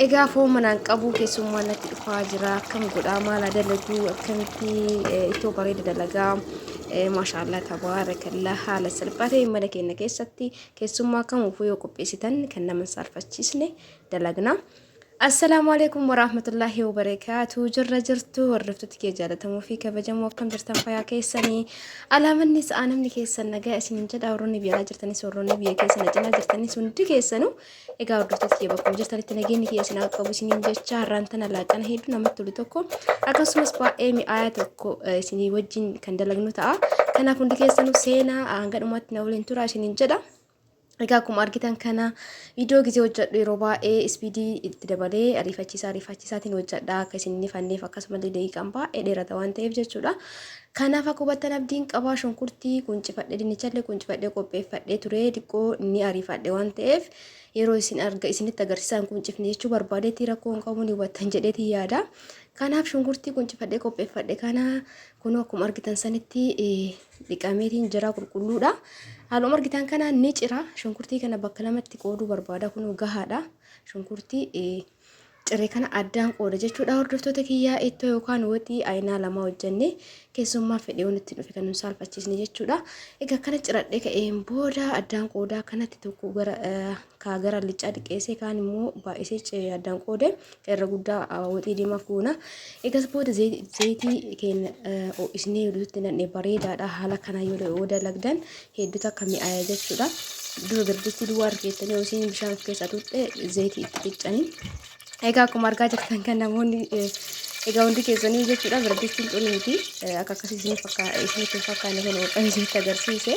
egaa foomanaan qabu keessummaan natti dhufaa jira akkam godhaa maal dalagu akkamitti ittoo bareeda dalagaa maashaallah tabaarakallah haala salphaa ta'een mana keenya keessatti keessummaa kamuufuu yoo qopheessitan kan nama saalfachiisne dalagna. Assalamu alaikum warahmatullahi wabarakatuh. Jirra jirtu warraftutti kee jaalatamoo fi kabajamoo akkam jirtan fayyaa keessanii alaamanni sa'a namni keessan nagaa isinin jedha warroonni biyyaa jirtanis warroonni biyya keessan cinaa jirtanis hundi keessanuu egaa warraftutti kee bakka jirtanitti nageenyi kee isin qabu isinin jecha har'aan tana laaqana hedduu namatti tolu tokko akkasumas baay'ee mi'aayaa tokko isinii wajjin kan dalagnu ta'a. Kanaaf hundi keessanuu seenaa hanga dhumaatti na waliin tura isinin jedha. Egaa akkuma argitan kana viidiyoo gisee hojjedhu yeroo baay'ee ispiidii itti dabalee ariifachiisaatiin hojjedha akka isin fanneef akkasumallee daqiiqaan baay'ee dheerata waan ta'eef jechuudha. Kanaaf akka hubattan abdiin qabaa shunkurtii quncifadhee dinnichallee quncifadhee qopheeffadhee ture xiqqoo inni ariifadhe waan ta'eef yeroo isinitti agarsiisan quncifne jechuu barbaadeetti rakkoo hin qabu ni hubattan jedheetii yaada. Kanaaf shunkurtii quncifadhee qopheeffadhe kana kun akkuma argitan sanitti dhiqameetiin jira qulqulluudha. Haaluma argitan kana ni cira shunkurtii kana bakka lamatti qooduu barbaada kun gahaadha. Shunkurtii ciree kana addaan qooda jechuudha. Hordoftoota kiyyaa ittoo yookaan waxii aynaa lama hojjenne keessummaa fedhee wanitti dhufe kan nu saalfachiisne jechuudha. Egaa kana ciradhee ka'een booda addaan qoodaa kanatti tokko gara licaa dhiqeessee kaan immoo baay'isee addaan qoode irra guddaa waxii diimaaf goona. Egas booda zayitii keenya ho'isnee hedduutti nannee bareedaadha. Haala kana yoo dalagdan hedduutu akka mi'aaya jechuudha. Dura birdistii duwwaa argeettanii yoo isin bishaan of keessaa tuutte zayitii itti xiccanii. Egaa akkuma argaa jirtan kan namoonni egaa hundi keessanii jechuudha birdistiin xuriiti akka akkasii isinitti fakkaanne kan waaqaan isinitti agarsiise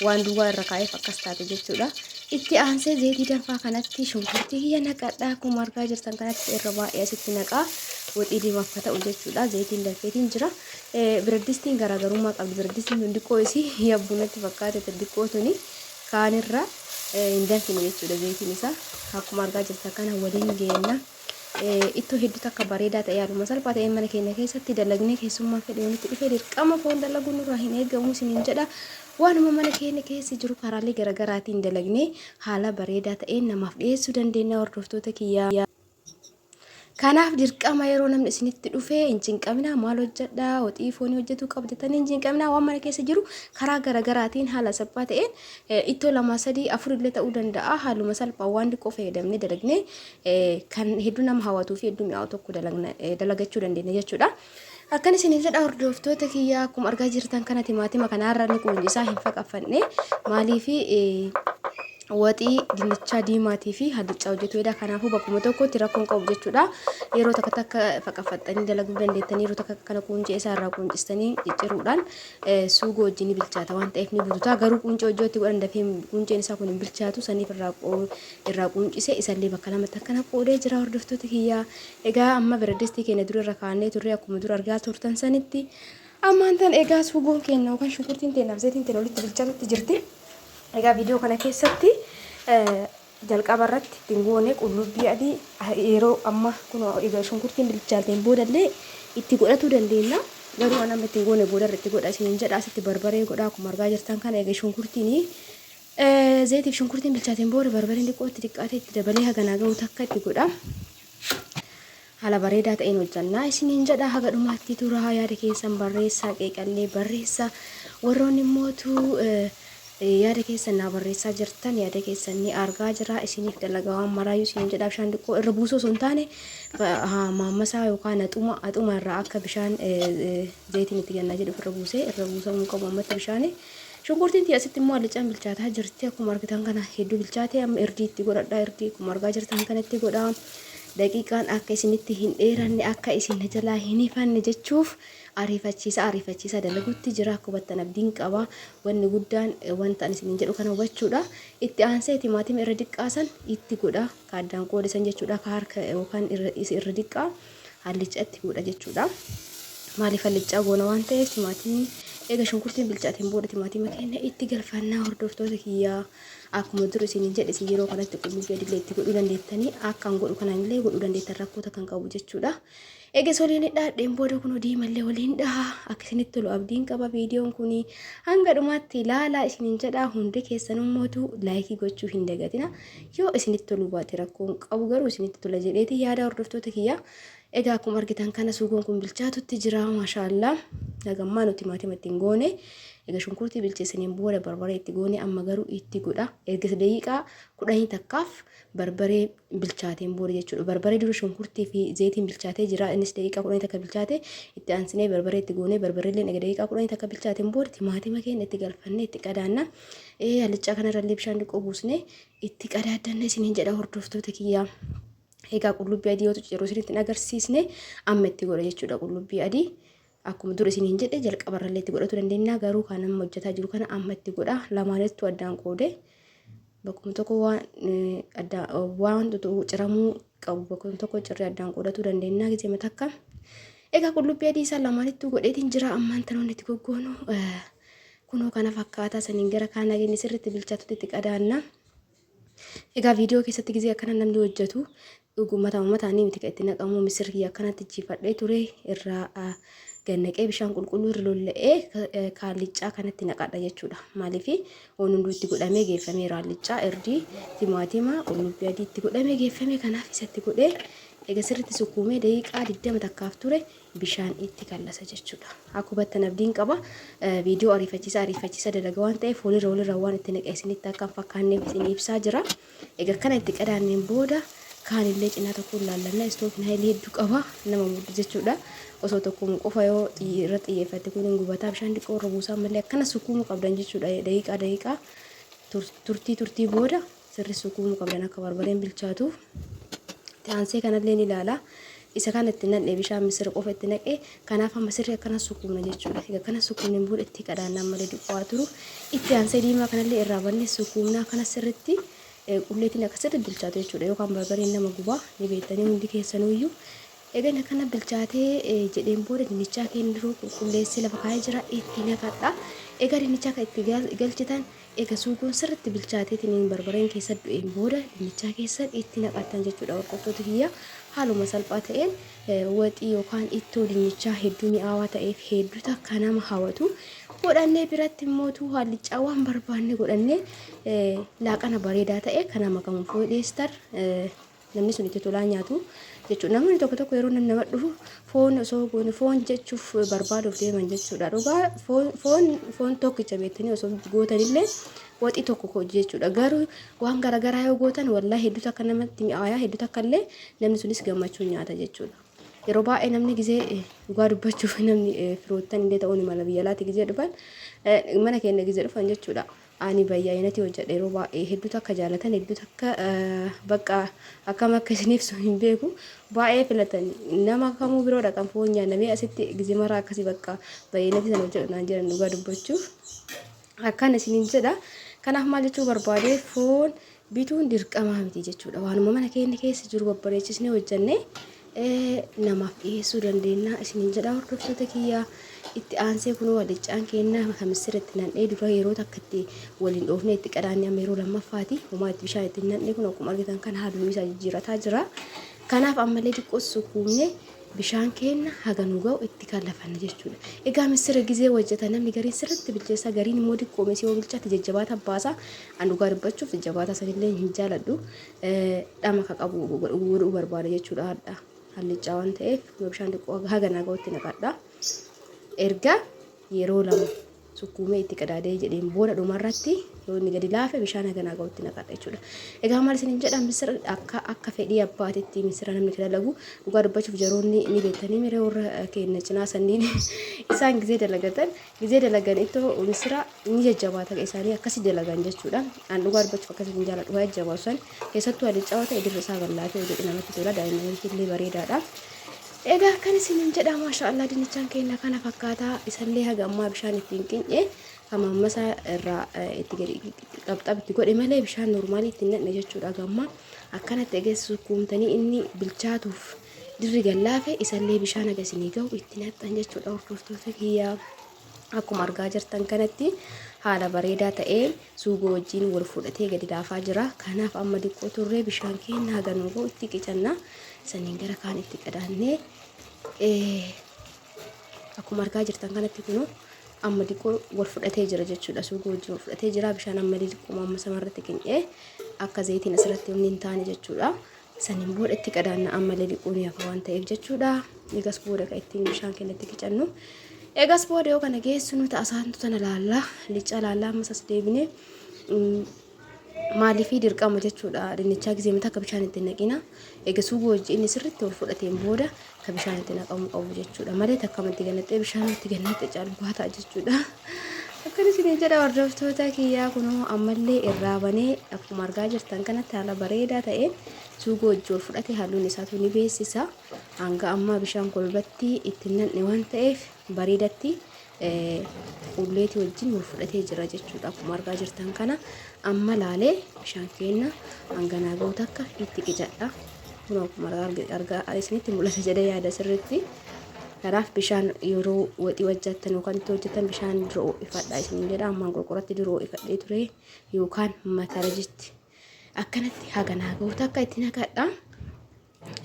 waan duwwaa irra kaa'eef akkas taate jechuudha. Itti aansee zayitii danfaa kanatti shunkurtii kiyya naqadhaa akkuma argaa jirtan kanatti irra baay'ee asitti naqaa waxii diimaaf akka ta'u jechuudha. Zayitiin danfeetiin jira. Birdistiin garaagarummaa qabdi. Birdistiin xixiqqoo isii yabbunatti fakkaate xixiqqoo tuni kaanirra hin danfine jechuudha zayitiin isaa akkuma argaa jirtan kana waliin geenna. Ittoo hedduutu akka bareedaa ta'e haaluma salphaa ta'een mana keenya keessatti dalagnee keessummaan fedhee walitti dhufee dirqama foon dalaguun nurraa hin eegamu isiniin jedha. Waanuma mana keenya keessa jiru karaalee garaagaraatiin dalagnee haala bareedaa ta'een namaaf dhiyeessuu dandeenya hordoftoota kiyyaa. Kanaaf dirqama yeroo namni isinitti dhufee hin cinqamina maal hojjedhaa waxii foonii hojjetuu qabdatanii hin cinqamina waan mana keessa jiru karaa garaagaraatiin haala salphaa ta'een ittoo lama sadii afur illee ta'uu danda'a haaluma salphaa waan xiqqoo fayyadamnee dalagnee kan hedduu nama hawwatuu fi hedduu mi'aawu tokko dalagachuu dandeenya jechuudha. Akkan isiniin jedha hordoftoota kiyyaa akkuma argaa jirtan kana timaatima kanarra ni quunjisaa hin faqaffanne maaliifi waxii dinnichaa diimaatii fi hallichaa hojjetuudha. Kanaafuu bakkuma tokkotti rakkoon qabu jechuudha. Yeroo takka faqafattanii dalaguu dandeettanii yeroo takka kana quncee isaa irraa quncistanii cicciruudhaan suugoo wajjin bilchaata waan ta'eef ni bututa. Garuu quncee hojjetti godhan dafee qunceen isaa kun hin bilchaatu saniif irraa quncise isallee bakka lamatti akkana qoodee jira hordoftoota kiyyaa. Egaa amma biradistii keenya dura irra kaa'annee turre akkuma dura argaa turtan sanitti ammaan tan egaa suugoon keenya yookaan shunkurtiin teenaaf zayitiin teen walitti bilchaatutti jirti. Egaa viidiyoo kana keessatti jalqaba irratti dingoonee qullubbii adii yeroo amma kun egaa shunkurtiin bilchaateen boodallee itti godhatu dandeenya. Garuu ana amma dingoonee booda irratti godha isiniin jedha asitti barbaree godha akkuma argaa jirtan kana egaa shunkurtiin zayitiif shunkurtiin bilchaateen booda barbareen xiqqootti xiqqaatee itti dabalee haganaa ga'u takka itti godha. Haala bareedaa ta'een hojjannaa isiniin jedha haga dhumaatti tura yaada keessan barreessaa qeeqallee barreessa warroonni immootu yaada keessan naa barreessaa jirtan yaada keessan ni argaa jira isiniif dalagaa waan maraayyuu isiniin jedha bishaan xiqqoo irra buusoo osoo hin taane maammasaa yookaan haxuma irraa akka bishaan zayitiin itti gannaa jedhu irra buusamuu qabu ammatti bishaanii. Shunkurtiin asitti immoo hallichaan bilchaataa jirti akkuma argitan kana hedduu bilchaatee amma irdii itti godhadha irdii akkuma argaa jirtan kanatti godhaa. Daqiiqaan akka isinitti hin dheeranne akka isin jalaa hin hifanne jechuuf ariifachiisa dalaguutti jira akka hubattan abdiin qaba wanni guddaan wanta isiniin jedhu kana hubachuudha. Itti aansee timaatima irra diqqaasan itti godha kaaddaan qoodisan jechuudha ka harka yookaan irra diqqaa hallichaa itti godha jechuudha. Maaliif hallichaa goona waan ta'eef timaatimni Egaa shunkurtiin bilchaateen booda timaatima keenya itti galfannaa hordoftoota kiyyaa akkuma dur isiniin jedhe isin yeroo kanatti qullubbii adii itti godhuu dandeettanii akkan godhu kanallee godhuu dandeettan rakkoota kan qabu jechuudha. Egaa soliin dhaadheen booda kun diimallee waliin dhaha akka isinitti tolu abdiin qaba viidiyoon kun hanga dhumaatti ilaalaa isiniin jedha hundi keessanummotu laayikii gochuu hin dagatina yoo isinitti tolu baate rakkoon qabu garuu isinitti tola jedheeti yaada hordoftoota kiyyaa. Egaa akkuma argitan kana suugoon kun bilchaatutti jira maashaallah. Nagammaa nuti timaatima ittiin goone. Egaa shunkurtii bilcheessaniin booda barbaree itti goone amma garuu itti godha. Erga daqiiqaa 10 takkaaf barbaree bilchaateen booda jechuudha. Barbaree dura shunkurtii fi zayitiin bilchaatee jira. Innis daqiiqaa 10 takka bilchaate itti aansinee barbaree itti goone barbareelleen egaa daqiiqaa 10 takka bilchaateen booda timaatima keenya itti galfannee itti qadaanna. Halichaa kanarrallee bishaan dhiqoo buusnee itti qadaaddanna isiniin jedha hordoftoota kiyyaa. Egaa qullubbii adii yoo yeroo isinitti agarsiisne amma itti godha jechuudha. Qullubbii adii akkuma dur isiniin jedhe jalqabarrallee itti godhatu dandeenya garuu kan amma hojjetaa jiru kana amma itti godha. Lamaanittu addaan qoode bakkuma tokko waan ciramuu qabu bakkuma tokko cirree addaan qoodatu dandeenya gisee matakka. Egaa qullubbii adii isaa lamaanittu godheetiin jira ammaan tanoonni itti goggoonu kunoo kana fakkaataa saniin gara kaan nageenya sirriitti bilchaatutti itti qadaanna. Egaa viidiyoo keessatti gisee akkana namni hojjetu ummataanii miti kan itti naqamu misirrii akkanatti jifadhee ture irraa gannaqee bishaan qulqulluu irra lolle'ee kaallichaa kanatti naqadha jechuudha. Maaliif waan hunduu itti godhamee geeffamee raallichaa irdii timaatima qullubbii adii itti godhamee geeffamee kanaaf isatti godhee egaa sirriitti sukkuumee daqiiqaa 20 takkaaf ture bishaan itti kallasa jechuudha. Akkuma battan abdiin qaba viidiyoo ariifachiisa dalaga waan ta'eef walirra waan itti naqee isinitti akka fakkaanneef isin ibsaa jira. Egaa kana itti qadaanneen booda kaanillee cinaa tokko laallanna istoofiin hayilee hedduu qaba nama muddu jechuudha. Osoo tokkoon qofa yoo irra xiyyeeffate kun gubataa bishaan xiqqoo irra buusaa malee akkana sukkuumuu qabdan jechuudha. Daqiiqaa turtii booda sirri sukkuumuu qabdan akka barbareen bilchaatuuf. Aansee kanallee ni ilaala. Isa kana itti naqee bishaan misira qofa itti naqee kanaaf amma sirri akkana sukkuumna jechuudha. Egaa kana sukkuumneen booda itti qadaannaan malee dhiqaa turu. Itti aansee diimaa kanallee irraa bannee sukkuumnaa kana sirritti qulleetiin akkasitti bilchaate jechuudha. Yookaan barbareen nama gubaa ni beektanii hundi keessanuyyuu. Egaa kana bilchaatee jedheen booda dinnichaa keenya qulqulleessee lafa kaa'ee jira itti naqadha. Egaa dinnichaa kan itti galchitan egaa suugoon sirriitti bilchaateetiin barbareen keessa du'een booda dinnichaa keessa itti naqatan jechuudha. Hordoftoota kiyyaa haaluma salphaa ta'een waxii yookaan ittoo dinnichaa hedduu mi'aawaa ta'eef hedduu takka nama hawwatu godhannee biratti immoo haallichaa waan barbaanne godhannee laaqana bareedaa ta'e kan nama kan foodheestar namni sun itti tolaa nyaatu jechuudha. Namoonni tokko yeroo namni nama dhufu foon osoo goone foon jechuuf barbaaduuf deeman jechuudha. Dhugaa foon tokkicha beektanii osoo gootanillee waxii tokko jechuudha. Garuu waan garaagaraa yoo gootan wallaahi hedduu akka namatti mi'aayaa hedduu akka illee namni sunis gammachuu nyaata jechuudha. Yeroo baay'ee namni gisee dhugaa dubbachuuf namni firoottan illee ta'uu ni mala biyya alaatti gisee dhufan mana keenya gisee dhufan jechuudha. Ani baay'inatti hojjedhe yeroo baay'ee hedduu takka jaalatan hedduu takka bakka akkam akka isiniif sun hin beeku baay'ee filatan nama kamuu biroo dhaqan foon nyaannamee asitti gisee maraa akkasii bakka baay'inatti sana hojjedhu naan jedhan dhugaa dubbachuuf akkana isiniin jedha. Kanaaf maal jechuu barbaade foon bituun dirqamaa miti jechuudha. Waanuma mana keenya keessa jiru babbareechisnee hojjennee namaaf dhiyeessuu dandeenya isiniin jedha hordoftoota kiyyaa. Itti aansee kun walichaan keenya kan misirratti naqee dura yeroo takkatti waliin dhoofne itti qadaannee amma yeroo lammaffaati homaa itti bishaan itti naqee kun akkuma argitan kan halluu isaa jijjiirataa jira. Kanaaf ammallee xiqqoo sukkuumnee bishaan keenya haga nu ga'u itti kallafanna jechuudha. Egaa misira gisee hojjetan namni gariin sirriitti bilcheessa gariin immoo xiqqoo mesii yoo bilchaate jajjabaata baasa an dhugaa dubbachuuf jajjabaata sanillee hin jaaladhu dhama ka qabu godhuu barbaada jechuudha. Hallichaa waan ta'eef bishaan xiqqoo haga naa ga'utti naqadha. Erga yeroo lama sukkuumee itti qadaadee jedheen booda dhumarratti yoo inni gadi laafe bishaan haga naa ga'utti naqadha jechuudha. Egaa maal isiniin jedha misira akka fedhii abbaatitti misira namni itti dalagu dhugaa dubbachuuf jaroonni ni beektanii miree warra keenya cinaa sanniin isaan gisee dalagan ittoo misira ni jajjabaata isaanii akkasii dalagan jechuudha. An dhugaa dubbachuuf akkasii hin jaaladhu waa jajjabaatu san keessattuu halichaa ta'e dirra isaa gallaatee hojjetu namatti tola daa'imman illee bareedaadha. Egaa kan isiniin jedha maashaallah dinnichaan keenya kana fakkaataa isallee haga ammaa bishaan ittiin qin'ee hamammasaa irraa itti gadi qabxab itti godhe malee bishaan normaalii ittiin naqne jechuudha. Gamma akkanatti egeessu sukkuumtanii inni bilchaatuuf dirri gallaafe isallee bishaan haga isinii ga'u itti naqxan jechuudha hordoftoota kiyyaa. akkuma argaa jirtan kanatti haala bareedaa ta'ee suugoo wajjin wal fudhatee gadi daafaa jira. Kanaaf amma diqqoo turree bishaan keenya haga nuugoo itti qicanna. Saniin gara kaan itti qadaannee akkuma argaa jirtan kanatti kunoo amma diqqoo wal fudhatee jira jechuudha. Suugoo wajjin wal fudhatee jira. Bishaan amma diqqoo amma samarratti qin'ee akka zayitiin asirratti humni hin taane jechuudha. Saniin booda itti qadaanna amma diqqoo ni hafa waan ta'eef jechuudha. Egas booda kan ittiin bishaan keenya itti qicannu. Egas booda yoo kana geessu nuti asaantu tana laallaa licca laallaa ammas as deebine maaliifii dirqama jechuudha. Dinnichaa gisee mata akka bishaan itti naqina. Egaa suugoo wajjin inni sirriitti wal fudhateen booda ka bishaan itti naqamu qabu jechuudha. Malee takkamatti gannattee bishaan itti gannattee caalbaataa jechuudha. Akkana isin jedha hordoftoota kiyyaa kunoo ammallee irraa banee akkuma argaa jirtan kanatti haala bareedaa ta'een suugoo wajjin wal fudhatee halluun isaatu ni beeksisa. Hanga amma bishaan kolbatti itti nanne waan ta'eef bareedatti ulleetii wajjin wal fudhatee jira jechuudha. Akkuma argaa jirtan kana amma laalee bishaan keenya hanga naagoo takka itti qicadha. Kun akkuma argaa isinitti mul'ata jedhee yaada sirriitti. Kanaaf bishaan yeroo waxii hojjettan yookaan itti hojjettan bishaan diroo ifadhaa isin jedha. Ammaan qorqoratti diroo ifadhee ture yookaan matarajitti akkanatti haga naagoo takka itti naqadha.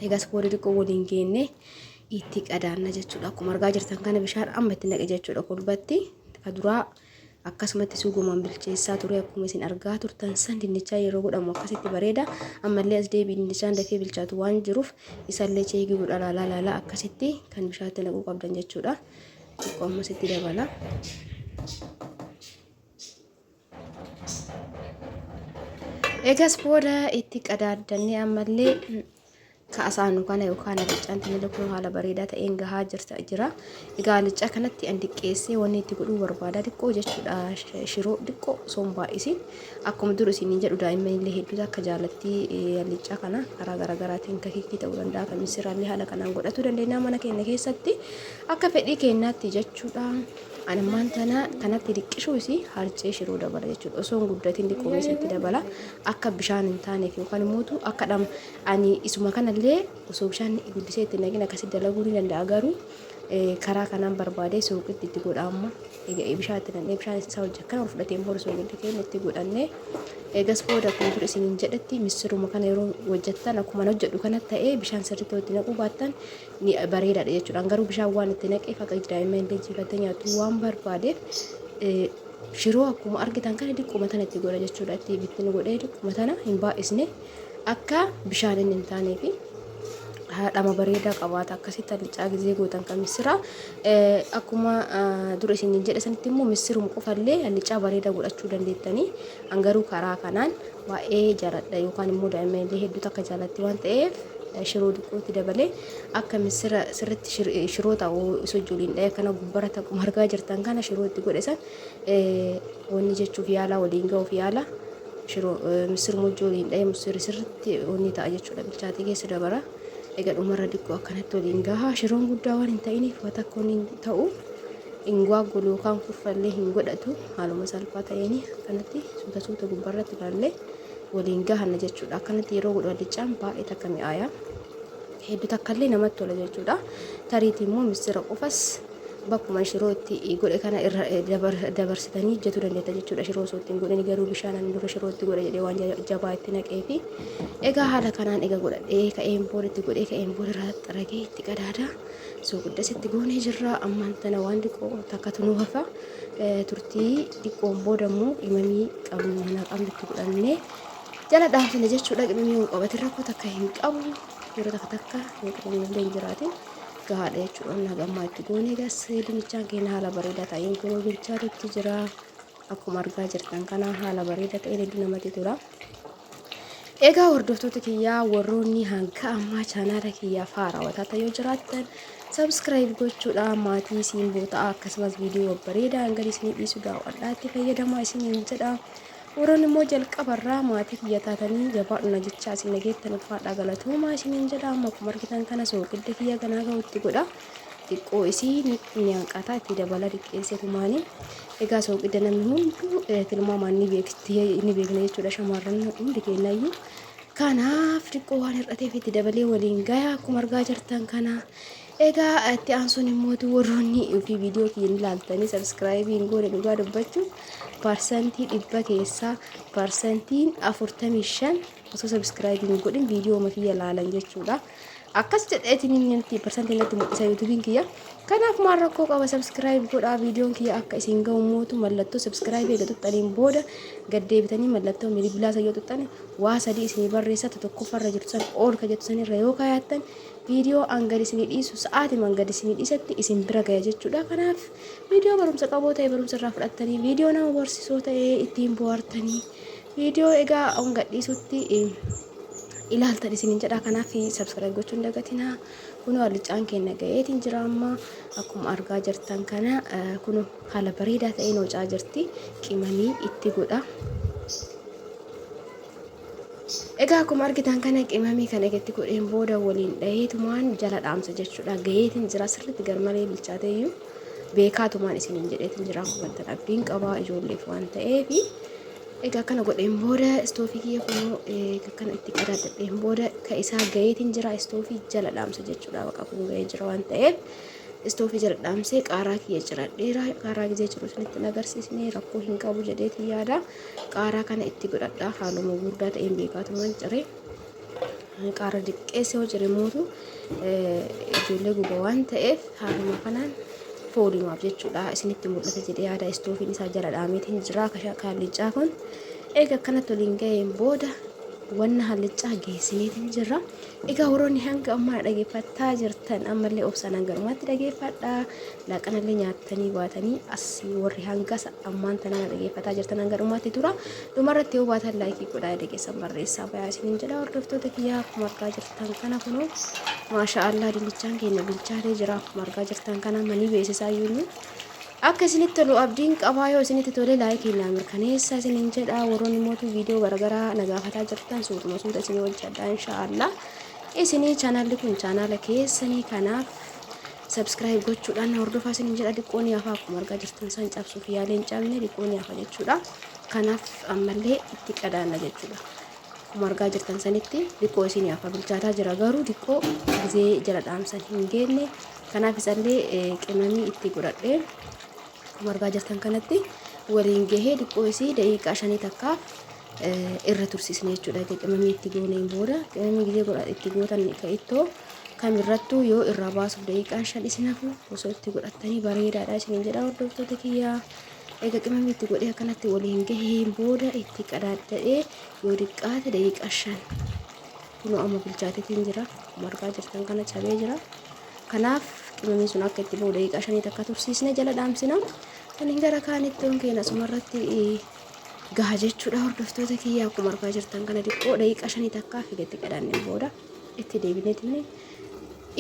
Egas booda diqqoo waliin geenne itti qadaanna jechuudha. Akkuma argaa jirtan kana bishaan amma itti naqe jechuudha kolbatti. Kaduraa akkasumatti suugumaan bilcheessaa ture akkuma isin argaa turtan san dinnichaa yeroo godhamu akkasitti bareeda. Ammallee as deebii dinnichaan dafee bilchaatu waan jiruuf isallee cheegii godha laalaa akkasitti kan bishaatti naquu qabdan jechuudha. Xiqqoo ammas itti dabala. Egas booda itti qadaadannee ammallee kaasaanu kana yookaan alichaan tinila kun haala bareedaa ta'een gahaa jira. Egaa alichaa kanatti an diqqeessee wanni itti godhuu barbaada diqqoo jechuudha. Shiroo diqqoo sombaa isin akkuma dur isin jedhu daa'imman illee hedduu akka jaalatti alichaa kana karaa garaagaraatiin kakiikii ta'uu danda'a. Kan misiraallee haala kanaan godhatu dandeenya mana keenya keessatti akka fedhii keenyaatti jechuudha. Animmaan tana kanatti diqqishuu isi harcee shiroo dabala jechuudha. Osoo hin guddatiin diqqoo keessatti dabala akka bishaan hin taaneef yookaan immoo akka ani isuma kanallee osoo bishaan guddisee itti naqin akkasitti dalaguu ni danda'a. Garuu karaa kanaan barbaadee suuqitti itti godhamu. Egaa bishaan itti naqnee bishaan isaa hojjekkan ol fudhateen booda suuqitti keenya itti godhannee egas booda kun dur isin jedhatti misiruma kana yeroo hojjettan akkuma hojjedhu kanatti ta'ee bishaan sirriitti itti naquu baattan ni bareedaadha jechuudha. Garuu bishaan waan itti naqeef akka daa'imman illee jifatee nyaatu waan barbaadeef shiroo akkuma argitan kana diqquma tana itti godha jechuudha. Itti bittin godhee diqquma tana hin baay'isne akka bishaan hin taaneef haadhama bareedaa qabaata akkasitti alicaa gisee gootan kan misira akkuma dura isin jedhe sanitti immoo misirum qofallee alicaa bareedaa godhachuu dandeettanii. Angaruu karaa kanaan baay'ee jaaladha yookaan immoo daa'imman illee hedduu akka jaalatti waan ta'eef shiroo diqqootti dabalee akka misira sirriitti shiroo ta'u osoo ijoolleen dha'ee kana gubbara akkuma argaa jirtan kana shiroo itti godhe san wanni jechuuf yaala waliin ga'uuf yaala shiroo misiruma ijoolleen dha'ee misirri sirriitti wanni ta'a jechuudha. Bilchaatee keessa dabara. Egaa dhumarra diqqoo akkanatti waliin gahaa shiroon guddaa waan hin ta'iniif wata akka inni ta'u hin gwaagolu yookaan kuffallee hin godhatu haaluma salphaa ta'een akkanatti suuta gubbarratti ilaallee waliin gahanna jechuudha. Akkanatti yeroo godhu alichaan baay'ee takka mi'aaya hedduu takkallee namatti tola jechuudha. Tariitii immoo misira qofas bakkuma shiroo itti godhe kana irra dabarsitanii hojjetuu dandeetta jechuudha. Shiroo osoo ittiin godhanii garuu bishaan dura shiroo itti godhe jedhee waan jabaa itti naqee fi egaa haala kanaan egaa godhadhee ka'een booda itti godhee ka'een booda irraa xaragee itti qadaada. Suuqiddas itti goonee jirra. Ammaan tana waan diqqoo takka tunuu hafa turtii diqqoon booda immoo imamii qabnu itti godhannee jala dhaabsine jechuudha. Qimamii qabate rakkoo takka hin qabu yeroo takka qimamii illee hin jiraatin gahaadha jechuudha. Nagammaa itti goonee gas dinichaan keenya haala bareedaa ta'een kunoo bilchaatutti jira. Akkuma argaa jirtan kana haala bareedaa ta'een hedduu namatti tola. Egaa hordoftoota kiyyaa warroonni hanga ammaa chaanaala kiyyaaf haarawwataa ta'ee yoo jiraattan subscribe gochuudhaan maatii siimboo ta'a akkasumas viidiyoo bareedaa hanga isinii dhiisu daawwadhaa itti fayyadamaa isiniin jedha. Warroonni immoo jalqabarraa maatii kiyya taatanii jabaadhuna jechaa isin nageettan ulfaadhaa galatoomaa isiniin jedha. Amma akkuma argitan kana soogidda kiyya ganaa ga'utti godha. Xiqqoo isii ni hanqataa itti dabala diqqeessee tumaanii. Egaa soogidda namni hunduu tilmaamaan ni beekna jechuudha. Shamarran hundi keenyayyuu kanaaf xiqqoo waan hir'ateef itti dabalee waliin gayaa akkuma argaa jirtan kana egaa itti aansuun immoo warroonni fi viidiyoo kiyya ilaaltanii subscribe goone dhugaa dubbachuun parsantii 100 keessaa parsantiin 45 osoo subscribe godhin viidiyoo makiyya ilaalan jechuudha. Akkas jedheetiin inni parsantiin natti mul'isa YouTube'n kiyya. Kanaaf maal rakkoo qaba subscribe godhaa viidiyoon kiyya akka isin ga'u mootu mallattoo subscribe eega tuttaniin booda gad deebitanii mallattoo bilbilaa sayyoo tuttani waa sadii isinii barreessata tokkoffarra jirtu san ol ka jettu sanirra yoo kaayattan viidiyoo angadi isinii dhiisu sa'aatii mangadi isinii dhiisatti isin bira ga'e jechuudha. Kanaaf viidiyoo barumsa qaboo ta'e barumsa irraa fudhattanii viidiyoo nama barsiisoo ta'e ittiin bohaartanii viidiyoo egaa hanga dhiisutti ilaaltan isinin jedha. Kanaaf subscribe gochuun dagatinaa. Kun halichaan keenya ga'eetiin jira amma akkuma argaa jirtan kana kun haala bareedaa ta'een hocaa jirti. Qimamii itti godha. Egaa akkuma argitan kana qimamii kana itti godheen booda waliin dhaheetumaan jala dhaamsa jechuudha. Ga'eetiin jira sirriitti garmalee bilchaateeyyuu beekaatumaan isinin jedheetiin jira. Akkuma abdiin qabaa ijoolleef waan ta'eef egaa kana godheen booda istoofii kiyya kunoo kana itti qadaadadheen booda ka isaa ga'eetiin jira. Istoofii jala dhaamsa jechuudha. Baqa kun ga'ee jira waan ta'eef istoofii jala dhaamsee qaaraa kiyya jiradheera. Qaaraa gizee jiru sinitti agarsiisnee rakkoo hin qabu jedheetiin yaada. Qaaraa kana itti godhadhaa haaluma gurguddaa ta'een beekaatumaan ciree qaaraa diqqeessee hoo ciree mootu ijoollee guba waan ta'eef haaluma kanaan foolimaaf jechuudha isinitti mul'ata jedhee yaada. Istoofiin isaa jala dhaameetiin jira. Hallichaa kun eega akkanatti waliin ga'een booda wanna hallichaa geessineetiin jirra. Egaa warroonni hanga ammaa dhageeffattaa jirtan ammallee obsaan hanga dhumaatti dhageeffadhaa. Laaqanallee nyaattanii baatanii asii warri hanga ammaan tanaa dhageeffattaa jirtan hanga dhumaatti tura. Dhumarratti yoo baatan laayikii godhaa dhageessan barreessaa bayaa isiniin jedha. Hordoftoota kiyyaa akkuma argaa jirtan kana kunoo maashaallah dinnichaan keenya bilchaatee jira. Akkuma argaa jirtan kana manii beeksisaa iyyuu akka isinitti tolu abdiin qabaa. Yoo isinitti tole laayikii naa mirkaneessa isiniin jedha. Warroonni mootu viidiyoo garagaraa nagaafataa jirtan suutuma suuta isinii hojjedha inshaallah. Isinii chaanaalli kun chaanaala keessanii kanaaf subscribe gochuudhaan hordofaa isiniin jedha. Diqqoon yaafaa akkuma argaa jirtan san cabsuuf yaalee hin cabne diqqoon yaafa jechuudha. Kanaaf ammallee itti qadaanna jechuudha. Akkuma argaa jirtan sanitti diqqoo isin yaafa bilchaataa jira garuu diqqoo gizee jala dhaamsan hin geenne. Kanaaf isallee qimamii itti godhadhee akkuma argaa jirtan kanatti waliin gahee diqqoo isii daqiiqaa 5 takkaaf irra tursiisne jechuudha. Qimamii itti gooneen booda qimamii gizee godha itti gootan ka ittoo kamirrattuu yoo irraa baasuuf daqiiqaan 5 isin hafu osoo itti godhattanii bareedaadha isiniin jedha. Hordoftoota kiyyaa egaa qimamii itti godhee akkanatti waliin gaheen booda itti qadaadadhee yoo diqqaate daqiiqaa 5 kun amma bilchaateetiin jira. Akkuma argaa jirtan kana cabee jira. Kanaaf qimamiin sun akka itti ba'u daqiiqaa 5 takka tursiisne jala dhaamsina. Saniin gara kaanitti keenya asumarratti gaha jechuudha. Hordoftoota kiyyaa akkuma argaa jirtan kana diqqoo daqiiqaa 5 takkaa figatti qadaanneen booda itti deebineetiin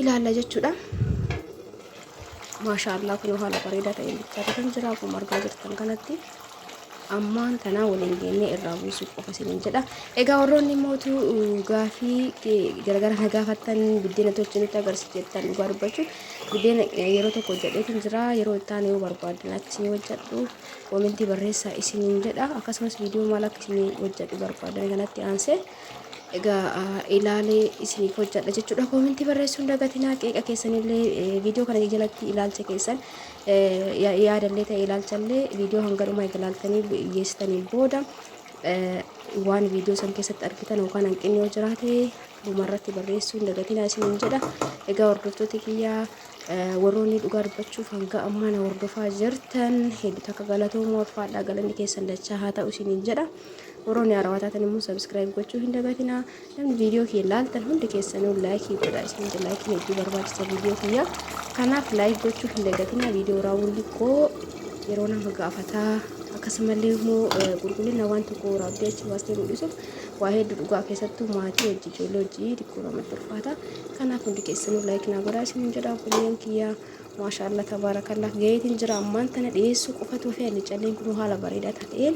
ilaalla jechuudha. Maashaallah kun haala bareedaa ta'een bilchaatee jira. Akkuma argaa jirtan kanatti ammaan tanaa waliin geennee irraa buusuu qofa isiniin jedha. Egaa warroonni mootu gaafii garagara na gaafattan biddeena tolchinitti agarsiisu jettan dhugaa dubbachuun biddeena yeroo tokko hojjedheetiin jira. Yeroo itti aanu yoo barbaadan akka isin hojjedhu koomentii barreessaa isiniin jedha. Akkasumas viidiyoo maal akka isin hojjedhu barbaadan kanatti aansee egaa ilaalee isiniif hojjedha jechuudha. Koomentii barreessuun dagatinaa. Qeeqa keessanillee viidiyoo kana jalatti ilaalcha keessan yaadallee ta'e ilaalchallee viidiyoo hanga dhumaa ilaaltanii dhiyeessitanii booda waan viidiyoo san keessatti argitan yookaan hanqinni yoo jiraate dhumarratti barreessuun dagatinaa isiniin jedha. Egaa hordoftoota kiyyaa warroonni dhugaa dubbachuuf hanga ammaa na hordofaa jirtan hedduu takka galatoomaa ulfaadhaa galanni keessan dachaa haa ta'u isiniin jedha. Warroonni haarawaa taatan immoo subscribe gochuu hin dagatinaa. Namni viidiyoo kiyya ilaaltan hundi keessanuu laayikii godhaa isiniin jedha. Laayikiin hedduu barbaachisa viidiyoo kiyya. Kanaaf laayik gochuu hin dagatinaa. Viidiyoo raawwuun liqqoo yeroo nama gaafataa akkasumallee immoo qulqullina waan tokko raabdee achi baastee mul'isuuf waa hedduu dhugaa keessattuu maatii hojii ijoollee hojii diqqoo namatti ulfaata. Kanaaf hundi keessanuu laayikii naa godhaa isiniin jedha. Obboleeyyan kiyyaa maashaallah tabaarakallah gaheetiin jira. Ammaan tana dhiyeessuu qofatu fi hallicalleen kun haala bareedaa ta'een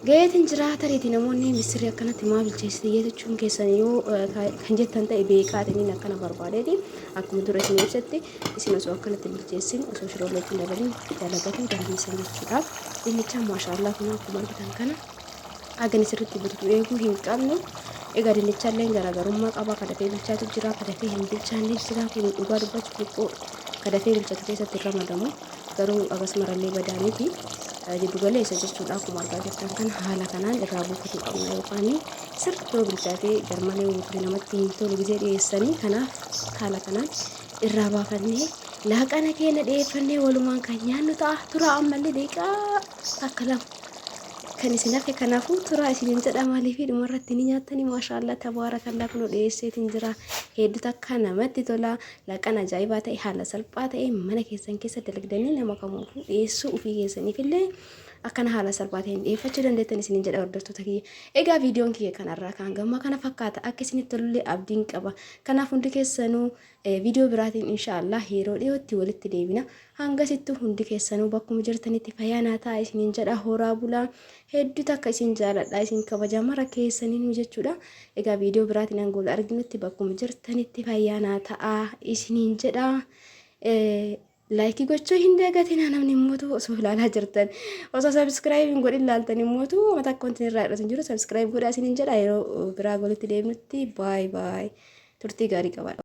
gaheetiin jira. Tariitii namoonni misirri akkanatti maa bilcheessite jechuun keessan yoo kan jettan ta'e beekaataniin akkana barbaadeeti. Akkuma dura isin ibsatti isin osoo akkanatti bilcheessin osoo shirooleetiin dabalin dalagatuu dandeessan jechuudha. Dinnichaan maashaallah kun akkuma argitan kana hagan sirriitti bituu eeguu hin qabnu. egaa dinnichallee garaagarummaa qaba. Kadafee bilchaatu jira, kadafee hin bilchaanne jira. Kun dhugaa dubbachuu xiqqoo kadafee bilchaatu keessatti ramadamu garuu akkasumarallee badaaniiti. Jiddu galeessa jechuudha. Akkuma argaa jirtan kan haala kanaan irraa buufachuu qabna yookaan sirriitti yoo bilchaatee garmalee utuu namatti hin tolu gisee dhiyeessanii kanaaf haala kanaan irraa baafannee laaqana keenya dhiyeeffannee walumaan kan nyaannu ta'a. Tura ammallee deeqaa akka lama kan isin hafe kanaafuu tura isiniin jedha maaliif dhumarratti ni nyaatanii maashaallah tabaarakallaa kun dhiyeesseetiin jira. Hedduu akka namatti tola. Laaqana ajaa'ibaa ta'e haala salphaa ta'e mana keessan keessa dalagdanii nama kamuufuu dhiyeessuu ofii keessaniifillee akkana haala salphaa ta'een dhiyeeffachuu dandeettan isiniin jedha hordoftoota kiyya. Egaa viidiyoon kiyya kanarraa kan gamma kana fakkaata akka isinitti tolullee abdiin qaba. Kanaaf hundi keessanuu viidiyoo biraatiin inshaallah yeroo dhiyootti walitti deebina. Hangasittuu hundi keessanuu bakkuma jirtanitti fayyaanaa ta'a isiniin jedha horaa bulaa. Hedduu takka isin jaaladha isin kabaja mara keessaniin jechuudha. Egaa viidiyoo biraatiin hanga arginutti bakkuma jirtanitti fayyaanaa ta'a isiniin jedha. Laayikii gochuu hin dagatinaa namni immoo osoo ilaalaa jirtan osoo sabskiraayib godhin ilaaltan immoo mata akkauntiin irraa hidhatan jiru sabskiraayib godhaa isiniin jedha. Yeroo biraa walitti deebinutti baay baay turtii gaarii qaba.